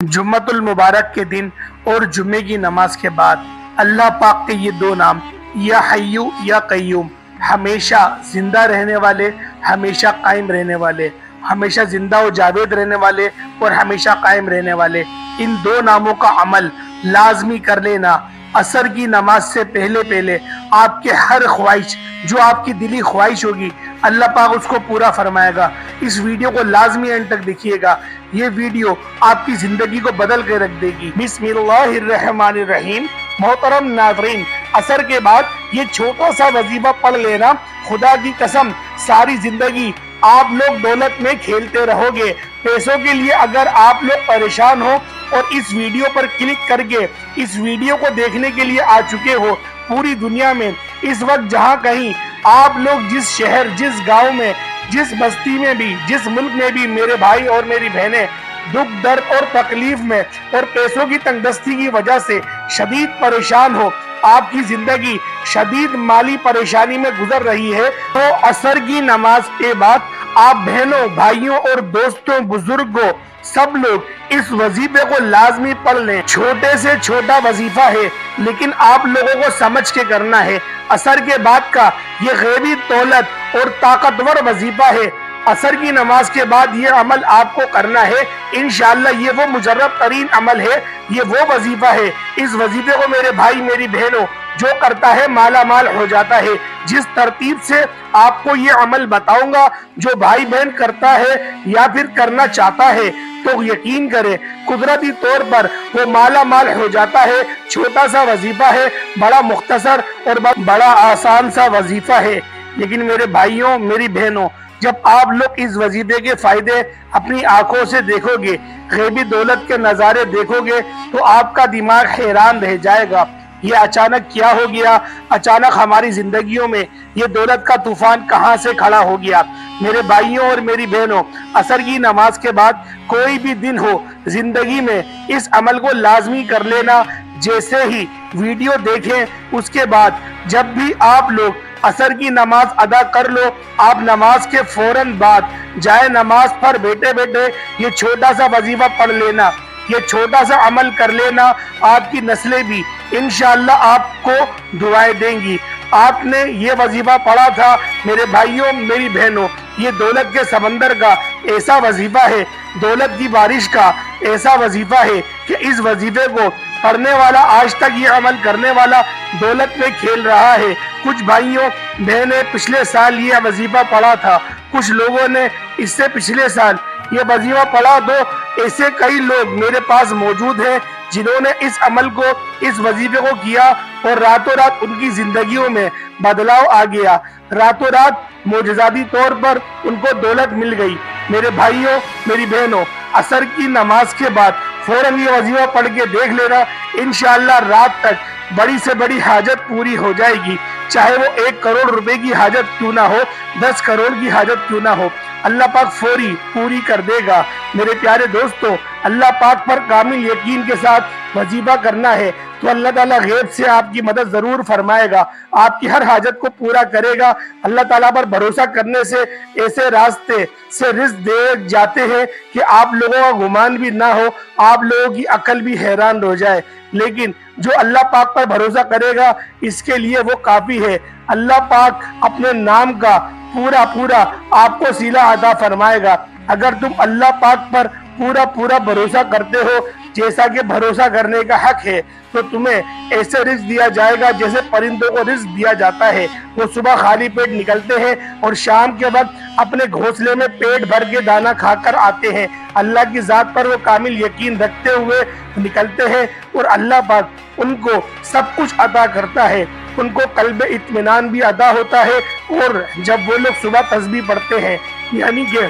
जुम्मतुल मुबारक के दिन और जुम्मे की नमाज के बाद अल्लाह पाक के ये दो नाम या हय्यू या कय्यूम, हमेशा जिंदा रहने वाले, हमेशा कायम रहने वाले, हमेशा जिंदा और जावेद रहने वाले और हमेशा कायम रहने वाले, इन दो नामों का अमल लाजमी कर लेना। असर की नमाज से पहले पहले आपके हर ख्वाहिश, जो आपकी दिली ख्वाहिश होगी, अल्लाह पाक उसको पूरा फरमाएगा। इस वीडियो को लाजमी एंड तक देखिएगा, ये वीडियो आपकी जिंदगी को बदल के रख देगी। बिस्मिल्लाहिर्रहमानिर्रहीम। मोहतरम नाज़रीन, असर के बाद ये छोटा सा वजीफा पढ़ लेना, खुदा की कसम सारी जिंदगी आप लोग दौलत में खेलते रहोगे। पैसों के लिए अगर आप लोग परेशान हो और इस वीडियो पर क्लिक करके इस वीडियो को देखने के लिए आ चुके हो, पूरी दुनिया में इस वक्त जहां कहीं आप लोग जिस शहर, जिस गांव में, जिस बस्ती में भी, जिस मुल्क में भी मेरे भाई और मेरी बहनें दुख, दर्द और तकलीफ में और पैसों की तंगदस्ती की वजह से शदीद परेशान हो, आपकी जिंदगी शदीद माली परेशानी में गुजर रही है, तो असर की नमाज के बाद आप बहनों, भाइयों और दोस्तों, बुजुर्गों, सब लोग इस वजीफे को लाजमी पढ़ लें। छोटे से छोटा वजीफा है, लेकिन आप लोगों को समझ के करना है। असर के बाद का ये गैबी दौलत और ताकतवर वजीफा है। असर की नमाज के बाद ये अमल आपको करना है। इंशाअल्लाह ये वो मुजर्रब तरीन अमल है, ये वो वजीफा है। इस वजीफे को मेरे भाई, मेरी बहनों, जो करता है माला माल हो जाता है। जिस तरतीब से आपको ये अमल बताऊंगा, जो भाई बहन करता है या फिर करना चाहता है, तो यकीन करें कुदरती तौर पर वो माला माल हो जाता है। छोटा सा वजीफा है, बड़ा मुख्तसर और बड़ा आसान सा वजीफा है। लेकिन मेरे भाइयों, मेरी बहनों, जब आप लोग इस वजीफे के फायदे अपनी आंखों से देखोगे, गैबी दौलत के नज़ारे देखोगे, तो आपका दिमाग हैरान रह जाएगा। ये अचानक क्या हो गया? अचानक हमारी जिंदगियों में ये दौलत का तूफान कहां से खड़ा हो गया? मेरे भाइयों और मेरी बहनों, असर की नमाज के बाद कोई भी दिन हो, जिंदगी में इस अमल को लाजमी कर लेना। जैसे ही वीडियो देखें, उसके बाद जब भी आप लोग असर की नमाज अदा कर लो, आप नमाज के फौरन बाद जाए नमाज पर बैठे बैठे ये छोटा सा वजीफा पढ़ लेना, ये छोटा सा अमल कर लेना। आपकी नस्लें भी इंशाअल्लाह आपको दुआएं देंगी। आपने ये वजीफा पढ़ा था मेरे भाइयों, मेरी बहनों, ये दौलत के समंदर का ऐसा वजीफा है, दौलत की बारिश का ऐसा वजीफा है कि इस वजीफे को पढ़ने वाला, आज तक ये अमल करने वाला दौलत में खेल रहा है। कुछ भाइयों बहनें पिछले साल ये वजीफा पढ़ा था, कुछ लोगों ने इससे पिछले साल ये वजीफा पढ़ा। तो ऐसे कई लोग मेरे पास मौजूद हैं जिन्होंने इस अमल को, इस वजीफे को किया और रातों रात उनकी जिंदगियों में बदलाव आ गया। रातों रात मोजज़ाती तौर पर उनको दौलत मिल गई। मेरे भाइयों, मेरी बहनों, असर की नमाज के बाद फौरन ये वजीफा पढ़ के देख लेना, इंशाअल्लाह रात तक बड़ी से बड़ी हाजत पूरी हो जाएगी। चाहे वो 1 करोड़ रुपए की हाजत क्यों ना हो, 10 करोड़ की हाजत क्यों ना हो, अल्लाह पाक फौरी पूरी कर देगा। मेरे प्यारे दोस्तों, अल्लाह पाक पर कामिल यकीन के साथ वजीफा करना है तो अल्लाह ताला गैब से आपकी मदद जरूर फरमाएगा, आपकी हर हाजत को पूरा करेगा। अल्लाह ताला पर भरोसा करने से ऐसे रास्ते से रिज़्क दे जाते हैं कि आप लोगों का गुमान भी ना हो, आप लोगों की अकल भी हैरान हो जाए। लेकिन जो अल्लाह पाक पर भरोसा करेगा, इसके लिए वो काफी है। अल्लाह पाक अपने नाम का पूरा पूरा आपको सिला अता फरमाएगा। अगर तुम अल्लाह पाक पर पूरा पूरा भरोसा करते हो, जैसा कि भरोसा करने का हक है, तो तुम्हें ऐसे रिज़्क दिया जाएगा जैसे परिंदों को रिज़्क दिया जाता है। वो सुबह खाली पेट निकलते हैं और शाम के वक्त अपने घोंसले में पेट भर के दाना खाकर आते हैं। अल्लाह की ज़ात पर वो कामिल यकीन रखते हुए निकलते हैं और अल्लाह पाक उनको सब कुछ अता करता है। उनको कल्ब इत्मीनान भी अता होता है। और जब वो लोग सुबह तस्बीह पढ़ते हैं, यानी कि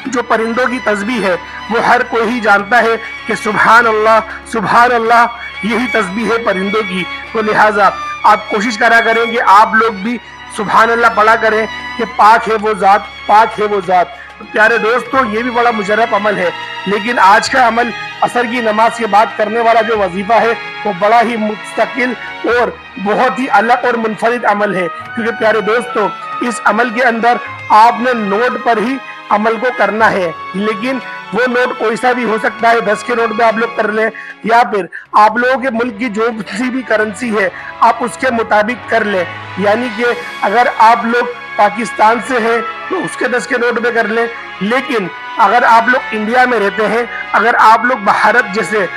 जो परिंदों की तस्बीह है, वो हर कोई ही जानता है कि सुभान अल्लाह, यही तस्बीह है परिंदों की। तो लिहाजा आप कोशिश करा करें कि आप लोग भी सुभान अल्लाह पढ़ा करें कि पाक है वो ज़ात, पाक है वो ज़ात। तो प्यारे दोस्तों, ये भी बड़ा मुजर्रब अमल है। लेकिन आज का अमल, असर की नमाज के बाद करने वाला जो वजीफा है, वो बड़ा ही मुस्तकिल और बहुत ही अलग और मुनफरिद अमल है। क्योंकि प्यारे दोस्तों, इस अमल के अंदर आपने नोट पर ही अमल को करना है, लेकिन وہ नोट कोई सा भी हो सकता है, 10 के नोट में आप लोग कर लें, या फिर आप लोगों के मुल्क की जो सी भी करेंसी है आप उसके मुताबिक कर लें। यानी कि अगर आप लोग पाकिस्तान से हैं तो उसके 10 के नोट में कर लें, लेकिन अगर आप लोग इंडिया में रहते हैं, अगर आप लोग भारत जैसे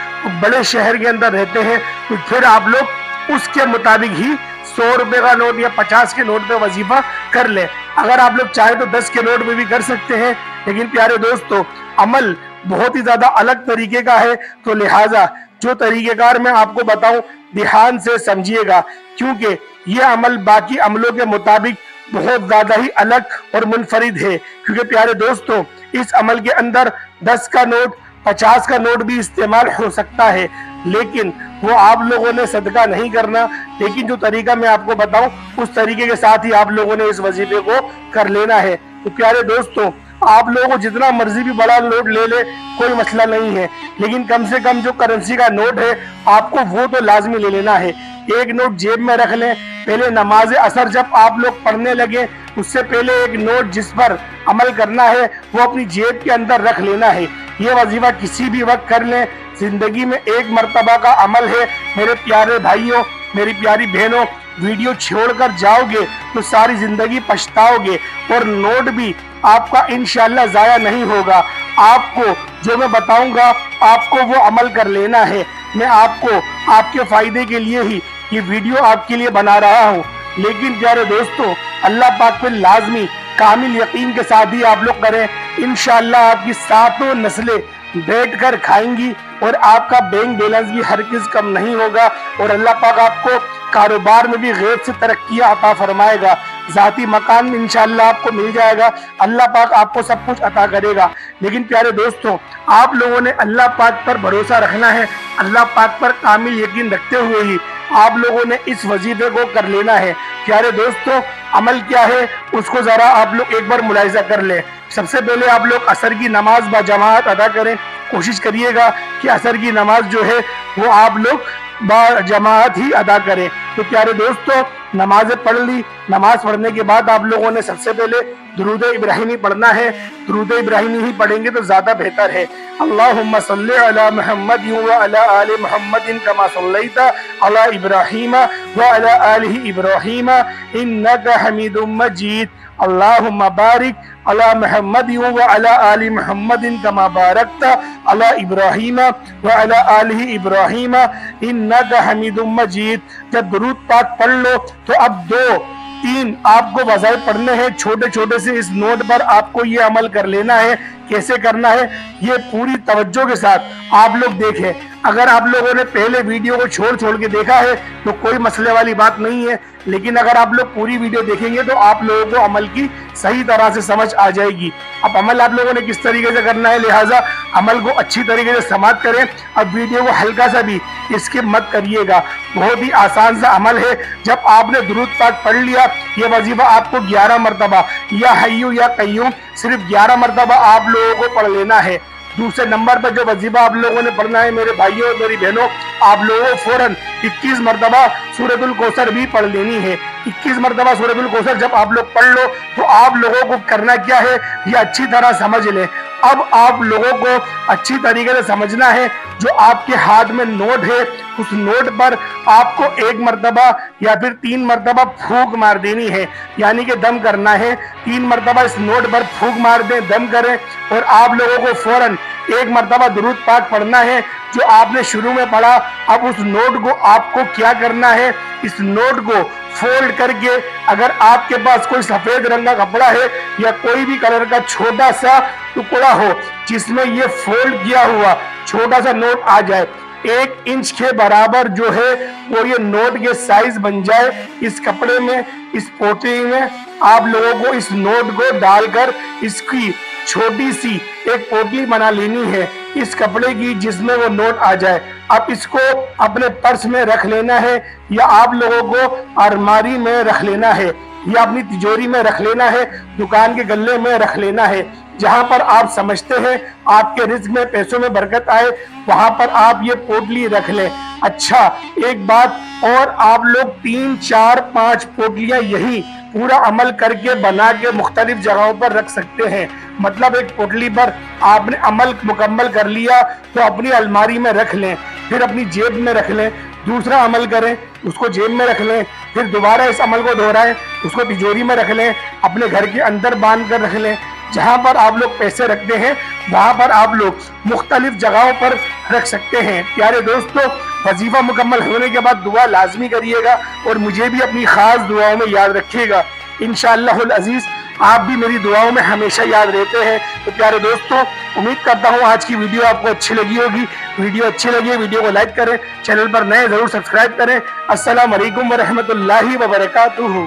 बड़े शहर के अंदर रहते हैं तो फिर आप लोग उसके मुताबिक ही 100 रुपए का नोट या 50 के नोट पे वजीफा कर ले। अगर आप लोग चाहे तो 10 के नोट में भी कर सकते हैं, लेकिन प्यारे दोस्तों अमल बहुत ही ज्यादा अलग तरीके का है, तो लिहाजा जो तरीकेकार मैं आपको बताऊं ध्यान से समझिएगा, क्योंकि ये अमल बाकी अमलों के मुताबिक बहुत ज्यादा ही अलग और मुनफरिद है। क्योंकि प्यारे दोस्तों इस अमल के अंदर 10 का नोट 50 का नोट भी इस्तेमाल हो सकता है, लेकिन वो आप लोगों ने सदका नहीं करना, लेकिन जो तरीका मैं आपको बताऊं उस तरीके के साथ ही आप लोगों ने इस वजीफे को कर लेना है। तो प्यारे दोस्तों आप लोगों को जितना मर्जी भी बड़ा नोट ले ले कोई मसला नहीं है, लेकिन कम से कम जो करेंसी का नोट है आपको वो तो लाजमी ले लेना है। एक नोट जेब में रख लें, पहले नमाज असर जब आप लोग पढ़ने लगे उससे पहले एक नोट जिस पर अमल करना है वो अपनी जेब के अंदर रख लेना है। ये वजीफा किसी भी वक्त कर लें, जिंदगी में एक मर्तबा का अमल है। मेरे प्यारे भाइयों मेरी प्यारी बहनों, वीडियो छोड़कर जाओगे तो सारी जिंदगी पछताओगे, और नोट भी आपका इंशाल्लाह जाया नहीं होगा। आपको जो मैं बताऊंगा आपको वो अमल कर लेना है। मैं आपको आपके फायदे के लिए ही ये वीडियो आपके लिए बना रहा हूँ, लेकिन प्यारे दोस्तों अल्लाह पाक पे लाजमी कामिल यकीन के साथ ही आप लोग करें। इंशाल्लाह आपकी सातों नस्लें बैठकर खाएंगी और आपका बैंक बैलेंस भी हरगिज़ कम नहीं होगा, और अल्लाह पाक आपको कारोबार में भी गैर से तरक्कियां अता फरमाएगा। ज़ाती मकान में इंशाल्लाह आपको मिल जाएगा, अल्लाह पाक आपको सब कुछ अता करेगा। लेकिन प्यारे दोस्तों आप लोगों ने अल्लाह पाक पर भरोसा रखना है, अल्लाह पाक पर कामिल यकीन रखते हुए ही आप लोगों ने इस वजीफे को कर लेना है। प्यारे दोस्तों अमल क्या है उसको ज़रा आप लोग एक बार मुलाहिजा कर लें। सबसे पहले आप लोग असर की नमाज बाजमात अदा करें, कोशिश करिएगा कि असर की नमाज जो है वो आप लोग बाजमात ही अदा करें। तो प्यारे दोस्तों नमाज़ें पढ़ ली, नमाज पढ़ने के बाद आप लोगों ने सबसे पहले दुरूद इब्राहिमी पढ़ना है। दुरूद इब्राहिमी ही पढ़ेंगे तो ज़्यादा बेहतर है। अल्लाहुम्मा सल्ली अला मुहम्मद व अला आलि मुहम्मद कमा सल्लैता अला इब्राहीम व अला आलि इब्राहीम इन्नका हमीदुम मजीद। अल्लाहुम्मा बारिक अला मुहम्मद व अला आलि मुहम्मद कमा बारकता अला इब्राहीम व अला आलि इब्राहीम इन्नका हमीदुम मजीद। जब दुरूद पाक पढ़ लो तो अब 2-3 आपको वज़ाइफ पढ़ने हैं छोटे छोटे से। इस नोट पर आपको ये अमल कर लेना है। कैसे करना है ये पूरी तवज्जो के साथ आप लोग देखें। अगर आप लोगों ने पहले वीडियो को छोड़ के देखा है तो कोई मसले वाली बात नहीं है, लेकिन अगर आप लोग पूरी वीडियो देखेंगे तो आप लोगों को अमल की सही तरह से समझ आ जाएगी। अब अमल आप लोगों ने किस तरीके से करना है, लिहाजा अमल को अच्छी तरीके से समाप्त करें। अब वीडियो को हल्का सा भी स्किप मत करिएगा, बहुत ही आसान सा अमल है। जब आपने दुरूद पाक पढ़ लिया ये वजीफा आपको 11 मरतबा या हय्यू या कय्यूम सिर्फ 11 मरतबा आप लोगों को पढ़ लेना है। दूसरे नंबर पर जो वजीफा आप लोगों ने पढ़ना है मेरे भाइयों और मेरी बहनों, आप लोगों को फौरन 21 मरतबा सूरतुल कौसर भी पढ़ लेनी है। 21 मरतबा सूरतुल कौसर जब आप लोग पढ़ लो तो आप लोगों को करना क्या है ये अच्छी तरह समझ लें। अब आप लोगों को अच्छी तरीके से समझना है, जो आपके हाथ में नोट है उस नोट पर आपको 1 मरतबा या फिर 3 मरतबा फूंक मार देनी है, यानी कि दम करना है। 3 मरतबा इस नोट पर फूंक मार दें, दम करें, और आप लोगों को फौरन 1 मरतबा दुरूद पाक पढ़ना है जो आपने शुरू में पढ़ा। अब उस नोट को आपको क्या करना है, इस नोट को फोल्ड करके, अगर आपके पास कोई सफेद रंग का कपड़ा है या कोई भी कलर का छोटा सा टुकड़ा हो जिसमें ये फोल्ड किया हुआ छोटा सा नोट आ जाए, 1 इंच के बराबर जो है वो ये नोट के साइज बन जाए, इस कपड़े में इस पोटली में आप लोगों को इस नोट को डालकर इसकी छोटी सी एक पोटली बना लेनी है इस कपड़े की जिसमें वो नोट आ जाए। अब इसको अपने पर्स में रख लेना है या आप लोगों को अलमारी में रख लेना है या अपनी तिजोरी में रख लेना है, दुकान के गल्ले में रख लेना है। जहां पर आप समझते हैं आपके रिज्क में पैसों में बरकत आए वहां पर आप ये पोटली रख लें। अच्छा एक बात और, आप लोग 3, 4, 5 पोटलियां यही पूरा अमल करके बना के मुख्तलिफ जगहों पर रख सकते हैं। مطلب ایک پوٹلی پر آپ نے عمل مکمل کر لیا تو اپنی الماری میں رکھ لیں، پھر اپنی جیب میں رکھ لیں، دوسرا عمل کریں اس کو جیب میں رکھ لیں، پھر دوبارہ اس عمل کو دہرائیں، اس کو تجوری میں رکھ لیں، اپنے گھر کے اندر باندھ کر رکھ لیں۔ جہاں پر آپ لوگ پیسے رکھتے ہیں وہاں پر آپ لوگ مختلف جگہوں پر رکھ سکتے ہیں۔ پیارے دوستو، وظیفہ مکمل ہونے کے بعد دعا لازمی کریے گا اور مجھے بھی اپنی خاص دعاؤں میں یاد رکھیے گا۔ انشاءاللہ العزیز آپ بھی میری دعاؤں میں ہمیشہ یاد رہتے ہیں۔ تو پیارے دوستو، امید کرتا ہوں آج کی ویڈیو آپ کو اچھی لگی ہوگی۔ ویڈیو اچھی لگی ویڈیو کو لائک کریں، چینل پر نئے ضرور سبسکرائب کریں۔ السلام علیکم ورحمۃ اللہ وبرکاتہ۔